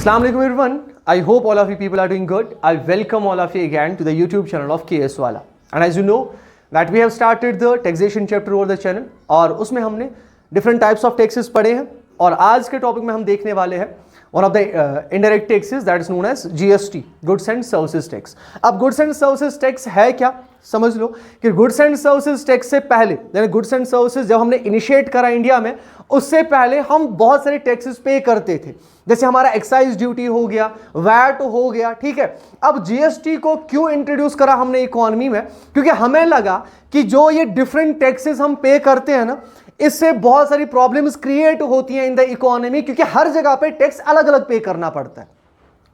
Assalamu alaikum everyone. I hope all of you people are doing good. I welcome all of you again to the YouTube channel of KS Wala. And as you know that we have started the taxation chapter over the channel और उसमें हमने different types of taxes पढ़े हैं और आज के topic में हम देखने वाले हैं one of the indirect taxes that is known as GST, Goods and Services Tax. अब Goods and Services Tax है क्या? समझ लो कि Goods and Services Tax से पहले यानी Goods and Services जब हमने इनिशिएट करा इंडिया में उससे पहले हम बहुत सारे टैक्सेस पे करते थे, जैसे हमारा एक्साइज ड्यूटी हो गया, वैट हो गया, ठीक है। अब जीएसटी को क्यों इंट्रोड्यूस करा हमने इकोनॉमी में? क्योंकि हमें लगा कि जो ये डिफरेंट टैक्सेस हम पे करते हैं ना, इससे बहुत सारी प्रॉब्लम्स क्रिएट होती हैं इन द इकोनॉमी, क्योंकि हर जगह पे टैक्स अलग अलग पे करना पड़ता है,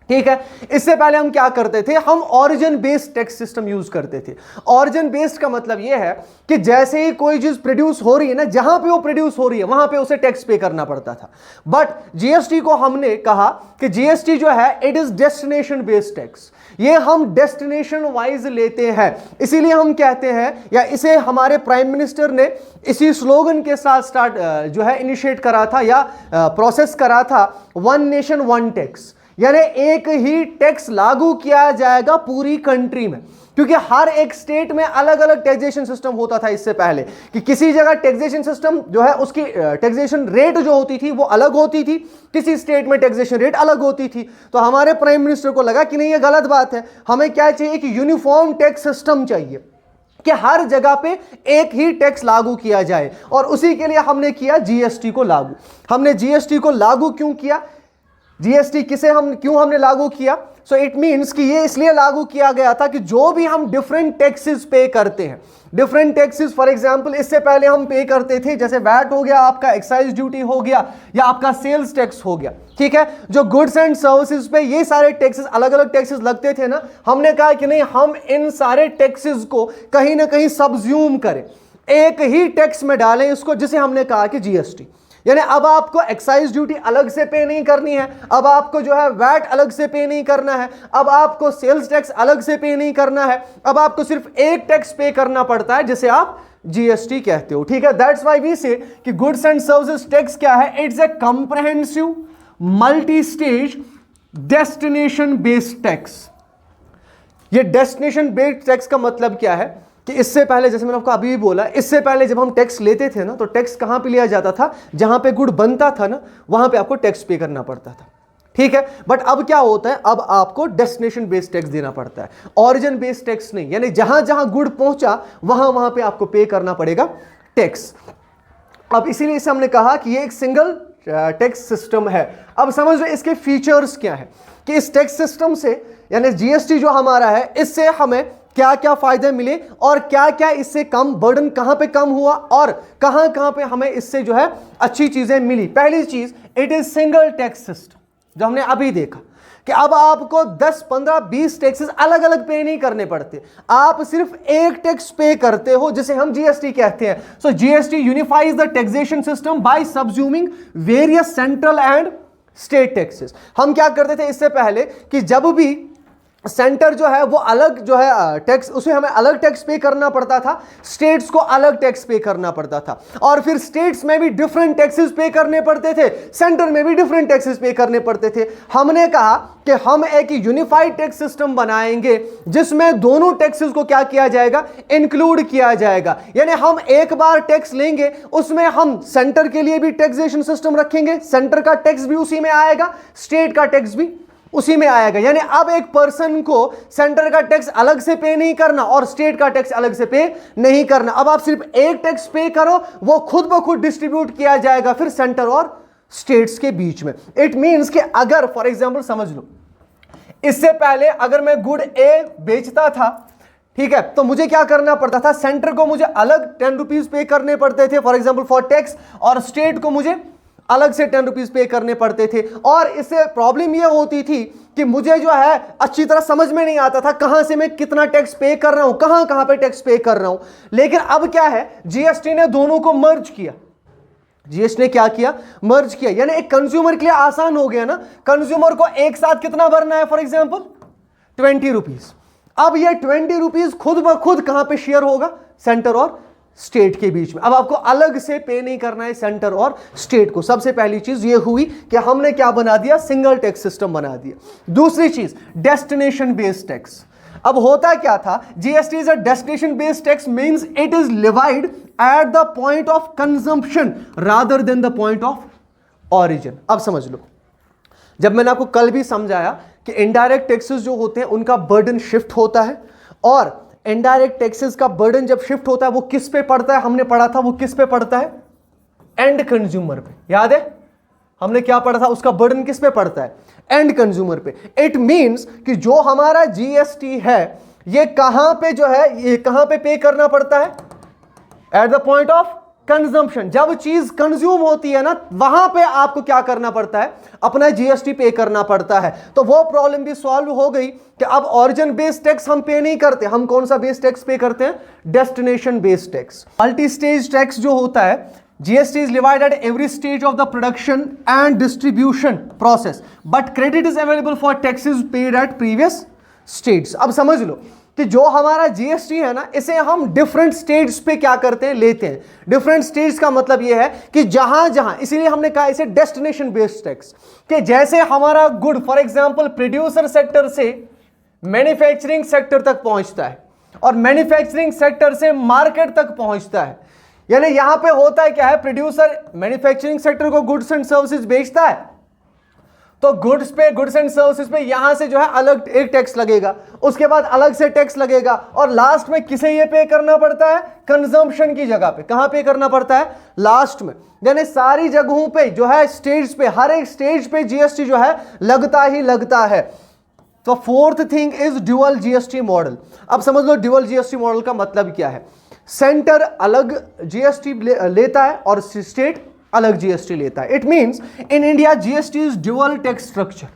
ठीक है। इससे पहले हम क्या करते थे, हम origin based tax system use करते थे। ओरिजिन बेस्ड का मतलब यह है कि जैसे ही कोई चीज प्रोड्यूस हो रही है ना, जहां पे वो प्रोड्यूस हो रही है वहां पे उसे टैक्स पे करना पड़ता था। बट जीएसटी को हमने कहा कि जीएसटी जो है it is destination based tax, ये हम डेस्टिनेशन वाइज लेते हैं। इसीलिए हम कहते हैं, या इसे हमारे प्राइम मिनिस्टर ने इसी स्लोगन के साथ स्टार्ट जो है इनिशिएट करा था या प्रोसेस करा था, वन नेशन वन टैक्स, यानी एक ही टैक्स लागू किया जाएगा पूरी कंट्री में। क्योंकि हर एक स्टेट में अलग अलग टैक्सेशन सिस्टम होता था इससे पहले, कि किसी जगह टैक्सेशन सिस्टम जो है उसकी टैक्सेशन रेट जो होती थी वो अलग होती थी, किसी स्टेट में टैक्सेशन रेट अलग होती थी। तो हमारे प्राइम मिनिस्टर को लगा कि नहीं, ये गलत बात है, हमें क्या चाहिए कि यूनिफॉर्म टैक्स सिस्टम चाहिए कि हर जगह पे एक ही टैक्स लागू किया जाए। और उसी के लिए हमने किया जीएसटी को लागू। हमने जीएसटी को लागू क्यों किया? जीएसटी क्यों हमने लागू किया? सो इट मीन्स कि ये इसलिए लागू किया गया था कि जो भी हम डिफरेंट टैक्सेस पे करते हैं, डिफरेंट टैक्सेस फॉर एग्जांपल इससे पहले हम पे करते थे, जैसे वैट हो गया, आपका एक्साइज ड्यूटी हो गया, या आपका सेल्स टैक्स हो गया, ठीक है। जो गुड्स एंड सर्विसेज पे ये सारे टैक्सेस, अलग अलग टैक्सेस लगते थे ना, हमने कहा कि नहीं, हम इन सारे टैक्सेस को कहीं ना कहीं सबज्यूम करें, एक ही टैक्स में डालें इसको, जिसे हमने कहा कि जीएसटी। यानी अब आपको एक्साइज ड्यूटी अलग से पे नहीं करनी है, अब आपको जो है वैट अलग से पे नहीं करना है, अब आपको सेल्स टैक्स अलग से पे नहीं करना है, अब आपको सिर्फ एक टैक्स पे करना पड़ता है जिसे आप जीएसटी कहते हो, ठीक है। दैट्स व्हाई वी से कि गुड्स एंड सर्विसेज टैक्स क्या है? It's a comprehensive multi stage destination based tax. ये डेस्टिनेशन बेस्ड टैक्स का मतलब क्या है कि इससे पहले, जैसे मैंने आपको अभी भी बोला, इससे पहले जब हम टैक्स लेते थे ना, तो टैक्स कहां पे लिया जाता था? जहां पे गुड बनता था ना, वहां पे आपको टैक्स पे करना पड़ता था, ठीक है। बट अब क्या होता है, अब आपको डेस्टिनेशन बेस्ड टैक्स देना पड़ता है, ओरिजिन बेस्ड टैक्स नहीं। यानी जहां जहां गुड पहुंचा वहां वहां पे आपको पे करना पड़ेगा टैक्स। अब इसीलिए इसे हमने कहा कि ये एक सिंगल टैक्स सिस्टम है। अब समझ लो इसके फीचर्स क्या है, कि इस टैक्स सिस्टम से यानी जीएसटी जो हमारा है, इससे हमें क्या क्या फायदे मिले और क्या क्या इससे कम बर्डन कहां पे कम हुआ और कहां कहां पे हमें इससे जो है अच्छी चीजें मिली। पहली चीज, it is single tax system, जो हमने अभी देखा कि अब आपको 10, 15, 20 टैक्सेस अलग अलग पे नहीं करने पड़ते, आप सिर्फ एक टैक्स पे करते हो, जिसे हम जीएसटी कहते हैं। So GST unifies the taxation system by subsuming various central and state taxes. हम क्या करते थे इससे पहले कि जब भी सेंटर जो है वो अलग जो है टैक्स, उसे हमें अलग टैक्स पे करना पड़ता था, स्टेट्स को अलग टैक्स पे करना पड़ता था, और फिर स्टेट्स में भी डिफरेंट टैक्सेस पे करने पड़ते थे, सेंटर में भी डिफरेंट टैक्सेस पे करने पड़ते थे। हमने कहा कि हम एक यूनिफाइड टैक्स सिस्टम बनाएंगे जिसमें दोनों टैक्सेस को क्या किया जाएगा? इंक्लूड किया जाएगा। यानी हम एक बार टैक्स लेंगे, उसमें हम सेंटर के लिए भी टैक्सेशन सिस्टम रखेंगे, सेंटर का टैक्स भी उसी में आएगा, स्टेट का टैक्स भी उसी में आएगा। यानी अब एक पर्सन को सेंटर का टैक्स अलग से पे नहीं करना और स्टेट का टैक्स अलग से पे नहीं करना, अब आप सिर्फ एक टैक्स पे करो, वो खुद ब खुद डिस्ट्रीब्यूट किया जाएगा फिर सेंटर और स्टेट्स के बीच में। इट मींस कि अगर फॉर एग्जांपल समझ लो, इससे पहले अगर मैं गुड ए बेचता था, ठीक है, तो मुझे क्या करना पड़ता था? सेंटर को मुझे अलग 10 रुपीज पे करने पड़ते थे फॉर एग्जाम्पल फॉर टैक्स, और स्टेट को मुझे अलग से 10 रुपीज पे करने पड़ते थे। और इससे प्रॉब्लम यह होती थी कि मुझे जो है अच्छी तरह समझ में नहीं आता था कहां से मैं कितना टैक्स पे कर रहा हूं, कहां कहां पे टैक्स पे कर रहा हूं। लेकिन अब क्या है, जीएसटी ने दोनों को मर्ज किया। जीएसटी ने क्या किया? मर्ज किया। यानी एक कंज्यूमर के लिए आसान हो गया ना, कंज्यूमर को एक साथ कितना भरना है? For example 20 rupees. अब ये 20 रुपीज खुद ब खुद कहां पे शेयर होगा? सेंटर और स्टेट के बीच में। अब आपको अलग से पे नहीं करना है सेंटर और स्टेट को। सबसे पहली चीज ये हुई कि हमने क्या बना दिया, सिंगल टैक्स सिस्टम बना दिया। दूसरी चीज डेस्टिनेशन बेस्ड टैक्स। अब होता क्या था, GST is a destination based tax means it is levied at the point of consumption rather than the point of origin. अब समझ लो, जब मैंने आपको कल भी समझाया कि इनडायरेक्ट टैक्सेस जो होते हैं उनका बर्डन शिफ्ट होता है, और इनडायरेक्ट टैक्सेस का बर्डन जब शिफ्ट होता है वो किस पे पड़ता है, हमने पढ़ा था वो किस पे पड़ता है, एंड कंज्यूमर पे। याद है हमने क्या पढ़ा था, उसका बर्डन किस पे पड़ता है, एंड कंज्यूमर पे। इट मींस कि जो हमारा जीएसटी है ये कहां पे जो है, ये कहां पे करना पड़ता है, at the point of consumption. जब चीज कंज्यूम होती है ना, वहां पे आपको क्या करना पड़ता है, अपना जीएसटी पे करना पड़ता है। तो वो प्रॉब्लम भी सॉल्व हो गई कि अब ऑरिजिन बेस्ड टैक्स हम पे नहीं करते, हम कौन सा बेस्ड टैक्स पे करते हैं, destination based tax. Multi stage tax जो होता है, GST is divided every stage of the production and distribution process, but credit is available for taxes paid at previous stage. अब समझ लो कि जो हमारा जीएसटी है ना, इसे हम डिफरेंट स्टेज पे क्या करते हैं, लेते हैं। डिफरेंट स्टेज का मतलब यह है कि जहां जहां, इसीलिए हमने कहा इसे डेस्टिनेशन बेस्ड टैक्स, कि जैसे हमारा good for example producer sector से मैन्युफैक्चरिंग सेक्टर तक पहुंचता है और मैन्युफैक्चरिंग सेक्टर से मार्केट तक पहुंचता है। यानी यहां पे होता है क्या है, प्रोड्यूसर मैन्युफैक्चरिंग सेक्टर को गुड्स एंड सर्विसेज बेचता है, तो गुड्स पे, गुड्स एंड सर्विसेज पे यहां से जो है अलग एक टैक्स लगेगा, उसके बाद अलग से टैक्स लगेगा, और लास्ट में किसे ये पे करना पड़ता है, कंजम्पशन की जगह पे। कहां पे करना पड़ता है, लास्ट में। यानी सारी जगहों पे जो है, स्टेज पे, हर एक स्टेज पे जीएसटी जो है लगता ही लगता है। तो fourth thing is dual GST model. अब समझ लो ड्यूअल जीएसटी मॉडल का मतलब क्या है। सेंटर अलग जीएसटी लेता है और स्टेट अलग जीएसटी लेता है। It means in India GST is dual tax structure.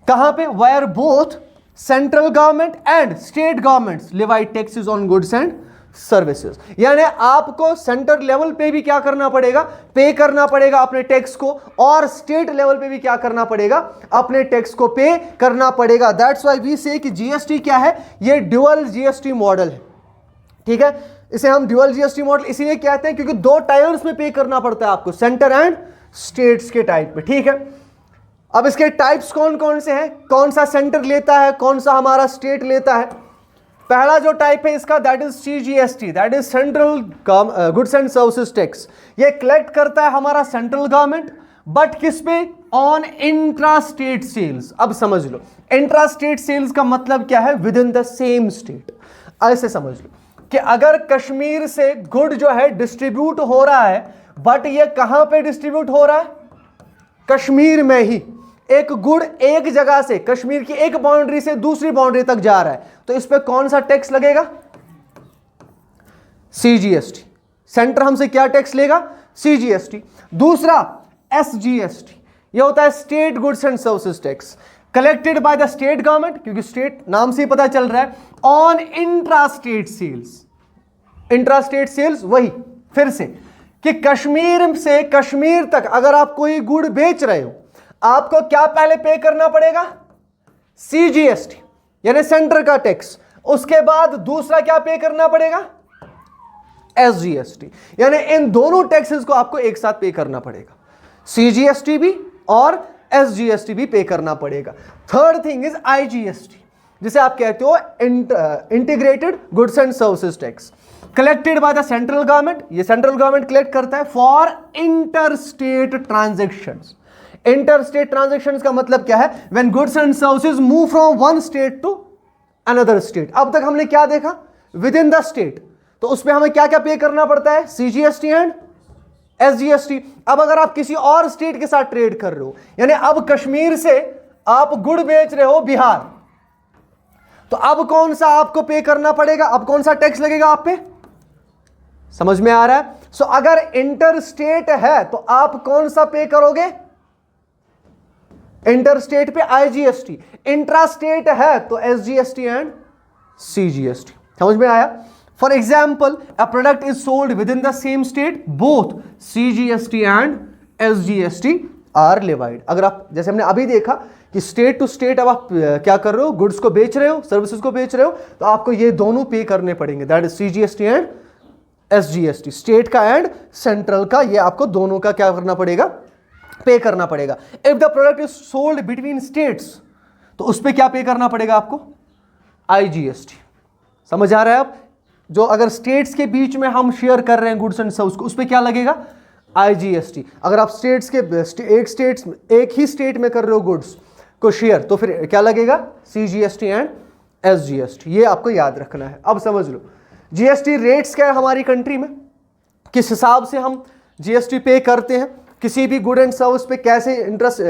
कहां पे, where both central government and state governments levied taxes on goods and services. यानी आपको सेंटर लेवल पे भी क्या करना पड़ेगा, पे करना पड़ेगा अपने टैक्स को, और स्टेट लेवल पे भी क्या करना पड़ेगा, अपने टैक्स को पे करना पड़ेगा। दैट्स व्हाई वी से कि जीएसटी क्या है, ये ड्यूअल जीएसटी मॉडल है। ठीक है, इसे हम ड्यूअल जीएसटी मॉडल इसीलिए कहते हैं क्योंकि दो टायर्स में पे करना पड़ता है आपको, सेंटर एंड स्टेट्स के टाइप में। ठीक है, अब इसके टाइप्स कौन कौन से हैं, कौन सा सेंटर लेता है, कौन सा हमारा स्टेट लेता है। पहला जो टाइप है इसका, that is CGST, that is central goods and services tax. ये कलेक्ट करता है हमारा सेंट्रल गवर्नमेंट, बट किस पे, ऑन इंट्रा स्टेट सेल्स। अब समझ लो इंट्रा स्टेट सेल्स का मतलब क्या है, with in the same state. ऐसे समझ लो कि अगर कश्मीर से गुड जो है डिस्ट्रीब्यूट हो रहा है, बट ये कहां पे डिस्ट्रीब्यूट हो रहा है, कश्मीर में ही। एक गुड एक जगह से, कश्मीर की एक बाउंड्री से दूसरी बाउंड्री तक जा रहा है, तो इस पे कौन सा टैक्स लगेगा, सीजीएसटी। सेंटर हमसे क्या टैक्स लेगा, सीजीएसटी। दूसरा एसजीएसटी, ये होता है state goods and services tax, collected by the state government, क्योंकि स्टेट नाम से ही पता चल रहा है, on intra state sales. Intra state sales वही फिर से कि कश्मीर से कश्मीर तक अगर आप कोई गुड बेच रहे हो, आपको क्या पहले पे करना पड़ेगा, सीजीएसटी यानी सेंटर का टैक्स। उसके बाद दूसरा क्या पे करना पड़ेगा, एसजीएसटी। यानी इन दोनों टैक्सेस को आपको एक साथ पे करना पड़ेगा, सीजीएसटी भी और एसजीएसटी भी पे करना पड़ेगा। थर्ड थिंग इज आईजीएसटी, जिसे आप कहते हो integrated goods and services tax, collected by the central government. ये सेंट्रल गवर्नमेंट कलेक्ट करता है for inter state transactions. Inter state transactions का मतलब क्या है, when goods and services move from one state to another state. अब तक हमने क्या देखा, विद इन द स्टेट, तो उसमें हमें क्या क्या पे करना पड़ता है, सीजीएसटी एंड एसजीएसटी। अब अगर आप किसी और स्टेट के साथ ट्रेड कर रहे हो, यानी अब कश्मीर से आप गुड़ बेच रहे हो बिहार, तो अब कौन सा आपको पे करना पड़ेगा, अब कौन सा टैक्स लगेगा आप पे, समझ में आ रहा है। सो अगर इंटर स्टेट है तो आप कौन सा पे करोगे, इंटर स्टेट पे आईजीएसटी, इंट्रा स्टेट है तो एसजीएसटी एंड सीजीएसटी। समझ में आया। For example, a product is sold within the same state, both CGST and SGST are levied. अगर आप, जैसे हमने अभी देखा कि स्टेट टू स्टेट अब आप क्या कर रहे हो, गुड्स को बेच रहे हो, सर्विसेज को बेच रहे हो, तो आपको ये दोनों पे करने पड़ेंगे, that is CGST and SGST, state का एंड सेंट्रल का, ये आपको दोनों का क्या करना पड़ेगा, पे करना पड़ेगा। If the product is sold between states, तो उस पर क्या पे करना पड़ेगा आपको, IGST। समझ आ रहा है आप, जो अगर स्टेट्स के बीच में हम शेयर कर रहे हैं गुड्स एंड सर्विस को, उस पर क्या लगेगा, IGST। अगर आप स्टेट्स के एक ही स्टेट में कर रहे हो गुड्स को शेयर, तो फिर क्या लगेगा, CGST एंड SGST। ये आपको याद रखना है। अब समझ लो GST रेट्स क्या है हमारी कंट्री में, किस हिसाब से हम GST पे करते हैं, किसी भी गुड एंड सर्विस पे कैसे इंटरेस्ट,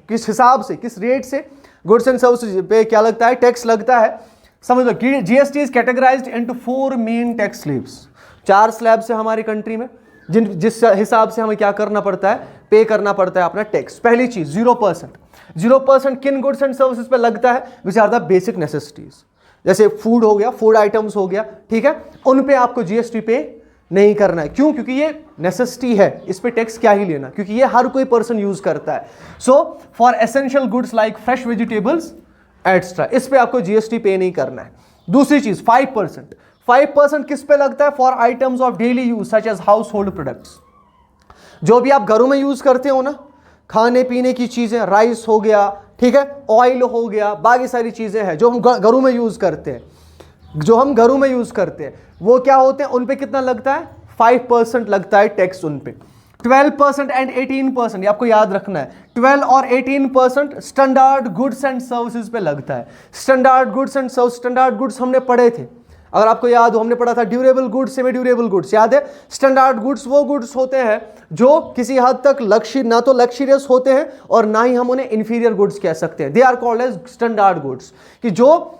किस हिसाब से, किस रेट से गुड्स एंड सर्विस पे क्या लगता है, टैक्स लगता है। समझ लो GST is categorised into 4 main tax slabs. 4 slabs है हमारी कंट्री में, जिस हिसाब से हमें क्या करना पड़ता है, पे करना पड़ता है अपना टैक्स। पहली चीज 0%। 0% किन गुड्स एंड सर्विसेज पे लगता है, which are the basic necessities, जैसे फूड हो गया, फूड आइटम्स हो गया, ठीक है, उन पे आपको GST पे नहीं करना है। क्यों, क्योंकि ये नेसेसिटी है, इस पे टैक्स क्या ही लेना, क्योंकि ये हर कोई पर्सन यूज करता है। So for essential goods like fresh vegetables extra, इस पे आपको GST पे नहीं करना है। दूसरी चीज 5%। 5% किस पे लगता है, for items of daily use such as household products, जो भी आप घरों में यूज करते हो ना, खाने पीने की चीजें, राइस हो गया, ठीक है, ऑयल हो गया, बाकी सारी चीजें हैं जो हम घरों में यूज करते हैं, वो क्या होते हैं, उन पे कितना लगता है, 5% लगता है टैक्स उन पे। 12% एंड 18%, ये आपको याद रखना है, 12 और 18% स्टैंडर्ड गुड्स एंड सर्विसेज पे लगता है। Standard goods and service, standard goods हमने पढ़े थे, अगर आपको याद हो, हमने पढ़ा था durable goods, semi durable goods, याद है। स्टैंडर्ड गुड्स वो गुड्स होते हैं जो किसी हद तक ना तो लक्जरियस होते हैं और ना ही हम उन्हें इंफीरियर गुड्स कह सकते हैं। They are called as standard goods, कि जो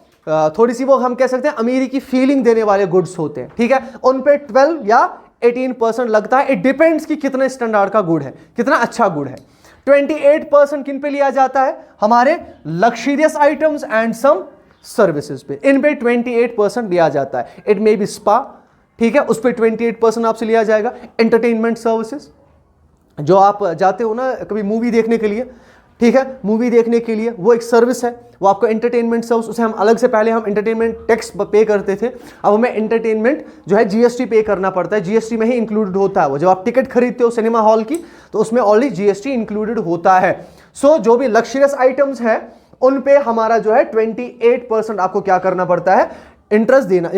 थोड़ी सी वो हम कह सकते हैं अमीरी की फीलिंग देने वाले गुड्स होते हैं, ठीक है। उन पे 12 या 18% लगता है। इट डिपेंड्स कि कितने स्टैंडर्ड का गुड है, कितना अच्छा गुड है। 28% किन पे लिया जाता है, हमारे luxurious items and some services पे, इन पे 28% लिया जाता है। इट मे बी स्पा, ठीक है, उस पे 28% आपसे लिया जाएगा। एंटरटेनमेंट सर्विसेज, जो आप जाते हो ना कभी मूवी देखने के लिए, ठीक है, मूवी देखने के लिए वो एक सर्विस है, वो आपको एंटरटेनमेंट सर्विस, उसे हम अलग से, पहले हम एंटरटेनमेंट टैक्स पे करते थे, अब हमें एंटरटेनमेंट जो है GST पे करना पड़ता है। GST में ही इंक्लूडेड होता है वो। जब आप टिकट खरीदते हो सिनेमा हॉल की, तो उसमें ऑलरेडी GST इंक्लूडेड होता है। सो जो भी लक्जरियस आइटम्स हैं उन पे हमारा जो है 28% आपको क्या करना पड़ता है, इंटरेस्ट देना,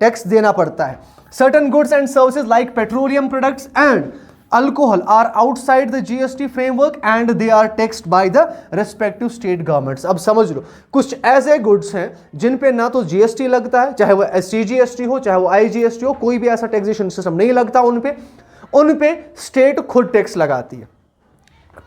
टैक्स देना पड़ता है। Certain goods and services like petroleum products and alcohol are outside the GST framework and they are taxed by the respective state governments. अब समझ लो, कुछ ऐसे गुड्स हैं जिन पे ना तो GST लगता है, चाहे वो CGST हो चाहे वो IGST हो, कोई भी ऐसा टैक्सेशन सिस्टम नहीं लगता उन पे स्टेट खुद टैक्स लगाती है।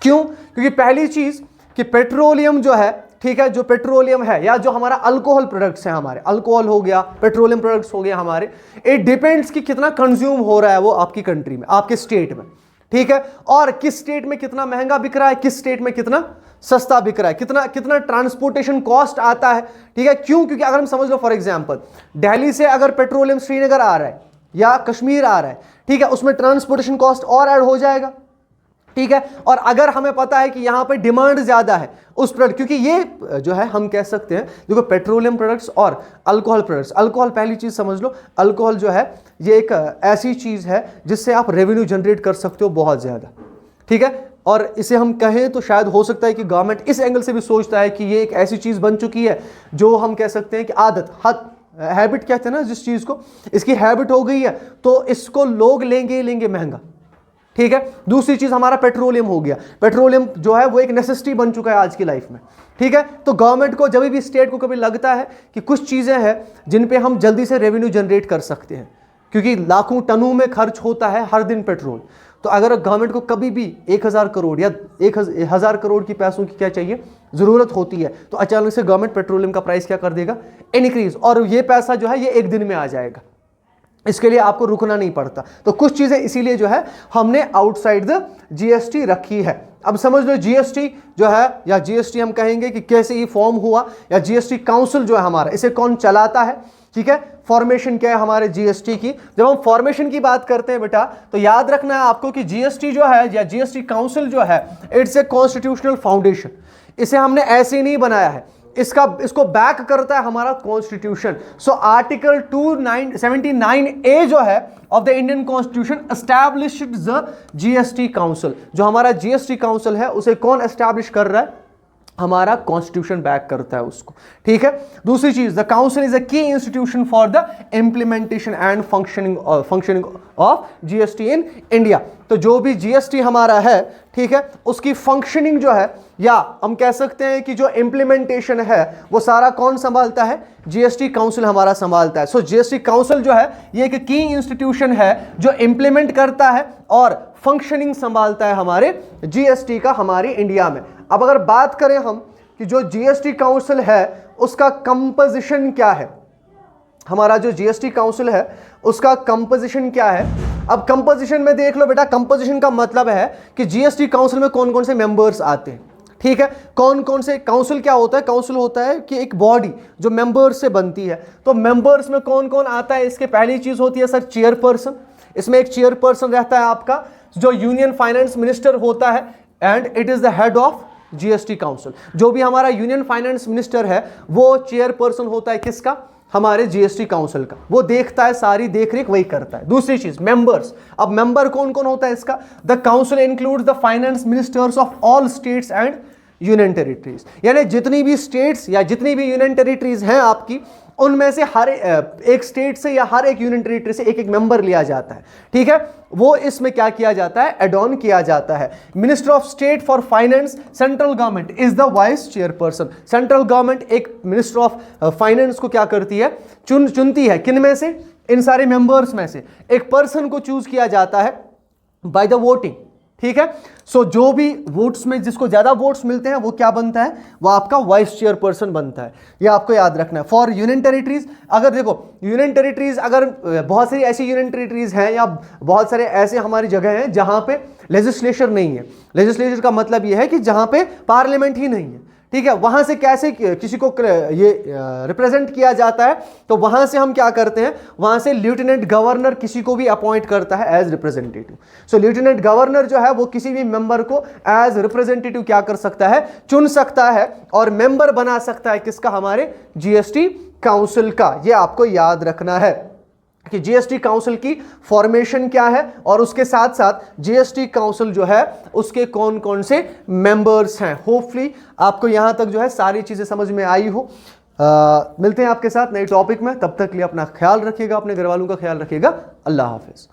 क्यों, क्योंकि पहली चीज कि पेट्रोलियम जो है, ठीक है, जो पेट्रोलियम है या जो हमारा अल्कोहल प्रोडक्ट्स हैं, हमारे अल्कोहल हो गया, पेट्रोलियम प्रोडक्ट्स हो गया हमारे, इट डिपेंड्स कि कितना कंज्यूम हो रहा है वो आपकी कंट्री में, आपके स्टेट में, ठीक है, और किस स्टेट में कितना महंगा बिक रहा है, किस स्टेट में कितना सस्ता बिक रहा है, कितना ट्रांसपोर्टेशन कॉस्ट आता है, ठीक है। क्यों, क्योंकि अगर हम समझ लो फॉर एग्जांपल, दिल्ली से अगर पेट्रोलियम श्रीनगर आ रहा है या कश्मीर आ रहा है, ठीक है, उसमें ट्रांसपोर्टेशन कॉस्ट और ऐड हो जाएगा, ठीक है। और अगर हमें पता है कि यहां पे डिमांड ज्यादा है उस प्रोडक्ट, क्योंकि ये जो है हम कह सकते हैं, देखो पेट्रोलियम प्रोडक्ट्स और अल्कोहल प्रोडक्ट्स, अल्कोहल पहली चीज समझ लो, अल्कोहल जो है ये एक ऐसी चीज है जिससे आप रेवेन्यू जनरेट कर सकते हो बहुत ज्यादा, ठीक है। और इसे हम कहें तो शायद हो सकता है कि गवर्नमेंट इस एंगल से भी सोचता है कि ये एक ऐसी चीज बन चुकी है जो हम कह सकते हैं कि आदत, हैबिट कहते हैं ना जिस चीज को, इसकी हैबिट हो गई है, तो इसको लोग लेंगे महंगा, ठीक है। दूसरी चीज हमारा पेट्रोलियम हो गया, पेट्रोलियम जो है वो एक नेसेसिटी बन चुका है आज की लाइफ में, ठीक है। तो गवर्नमेंट को जब भी स्टेट को कभी लगता है कि कुछ चीजें हैं जिन पे हम जल्दी से रेवेन्यू जनरेट कर सकते हैं, क्योंकि लाखों टनों में खर्च होता है हर दिन पेट्रोल, तो अगर गवर्नमेंट को कभी भी 1000 करोड़ या 1000 करोड़ की पैसों की क्या चाहिए, जरूरत होती है, तो अचानक से गवर्नमेंट पेट्रोलियम का प्राइस क्या कर देगा, इनक्रीज, और ये पैसा जो है ये एक दिन में आ जाएगा, इसके लिए आपको रुकना नहीं पड़ता। तो कुछ चीजें इसीलिए जो है हमने आउटसाइड द GST रखी है। अब समझ लो GST जो है, या GST हम कहेंगे कि कैसे ये फॉर्म हुआ, या GST काउंसिल जो है हमारा, इसे कौन चलाता है, ठीक है। फॉर्मेशन क्या है हमारे GST की, जब हम फॉर्मेशन की बात करते हैं बेटा, तो याद रखना है आपको कि GST जो है या GST काउंसिल जो है, इट्स ए कॉन्स्टिट्यूशनल फाउंडेशन। इसे हमने ऐसे ही नहीं बनाया है, इसको बैक करता है हमारा कॉन्स्टिट्यूशन। सो आर्टिकल 279A जो है of the Indian constitution established the GST council. जो हमारा जीएसटी काउंसिल है उसे कौन एस्टैब्लिश कर रहा है? हमारा कॉन्स्टिट्यूशन बैक करता है उसको, ठीक है। दूसरी चीज, द काउंसिल इज अ की institution for the implementation and functioning of GST in India. तो जो भी जीएसटी हमारा है, ठीक है, उसकी फंक्शनिंग जो है, या हम कह सकते हैं कि जो इंप्लीमेंटेशन है वो सारा कौन संभालता है? जीएसटी काउंसिल हमारा संभालता है। सो जीएसटी काउंसिल जो है ये एक की इंस्टीट्यूशन है जो इंप्लीमेंट करता है और फंक्शनिंग संभालता है हमारे जीएसटी का हमारी इंडिया में। अब अगर बात करें हम कि जो जीएसटी काउंसिल है उसका कंपोजिशन क्या है, हमारा जो जीएसटी काउंसिल है उसका कंपोजिशन क्या है? अब कंपोजिशन में देख लो बेटा, कंपोजिशन का मतलब है कि जीएसटी काउंसिल में कौन कौन से मेंबर्स आते हैं, ठीक है। कौन कौन से, काउंसिल क्या होता है? काउंसिल होता है कि एक बॉडी जो मेंबर्स से बनती है। तो मेंबर्स में कौन कौन आता है? इसके पहली चीज होती है सर चेयरपर्सन। इसमें एक चेयरपर्सन रहता है आपका जो यूनियन फाइनेंस मिनिस्टर होता है, and it is the head of GST council. जो भी हमारा यूनियन फाइनेंस मिनिस्टर है वो चेयरपर्सन होता है किसका? हमारे जीएसटी काउंसिल का। वो देखता है, सारी देखरेख वही करता है। दूसरी चीज मेंबर्स। अब मेंबर कौन कौन होता है इसका? The council includes the finance ministers of all states and union territories. यानी जितनी भी स्टेट्स या जितनी भी यूनियन टेरिटरीज हैं आपकी, उनमें से हर एक स्टेट से या हर एक यूनियन टेरिटरी से एक एक मेंबर लिया जाता है, ठीक है। वो इसमें क्या किया जाता है? एड ऑन किया जाता है। Minister of state for finance, central government is the vice chairperson. Central government एक मिनिस्टर ऑफ फाइनेंस को क्या करती है? चुनती है। किन में से? इन सारे मेंबर्स में से एक पर्सन को चूज किया जाता है बाय द वोटिंग, ठीक है। सो जो भी वोट्स में जिसको ज्यादा वोट्स मिलते हैं वो क्या बनता है? वो आपका वाइस चेयरपर्सन बनता है। ये आपको याद रखना है। फॉर यूनियन टेरिटरीज, अगर देखो यूनियन टेरिटरीज, अगर बहुत सारी ऐसी यूनियन टेरिटरीज हैं या बहुत सारे ऐसे हमारी जगह हैं जहां पे लेजिस्लेचर नहीं है। लेजिस्लेचर का मतलब ये है कि जहां पे पार्लियामेंट ही नहीं है, ठीक है। वहां से कैसे किसी को ये रिप्रेजेंट किया जाता है? तो वहां से हम क्या करते हैं? वहां से लेफ्टिनेंट गवर्नर किसी को भी अपॉइंट करता है एज रिप्रेजेंटेटिव। सो लेफ्टिनेंट गवर्नर जो है वो किसी भी मेंबर को एज रिप्रेजेंटेटिव क्या कर सकता है? चुन सकता है और मेंबर बना सकता है किसका? हमारे जीएसटी काउंसिल का। ये आपको याद रखना है कि जीएसटी काउंसिल की फॉर्मेशन क्या है और उसके साथ साथ जीएसटी काउंसिल जो है उसके कौन कौन से मेंबर्स हैं। होपफुली आपको यहां तक जो है सारी चीजें समझ में आई हो। मिलते हैं आपके साथ नए टॉपिक में। तब तक के लिए अपना ख्याल रखिएगा, अपने घर वालों का ख्याल रखिएगा। अल्लाह हाफिज।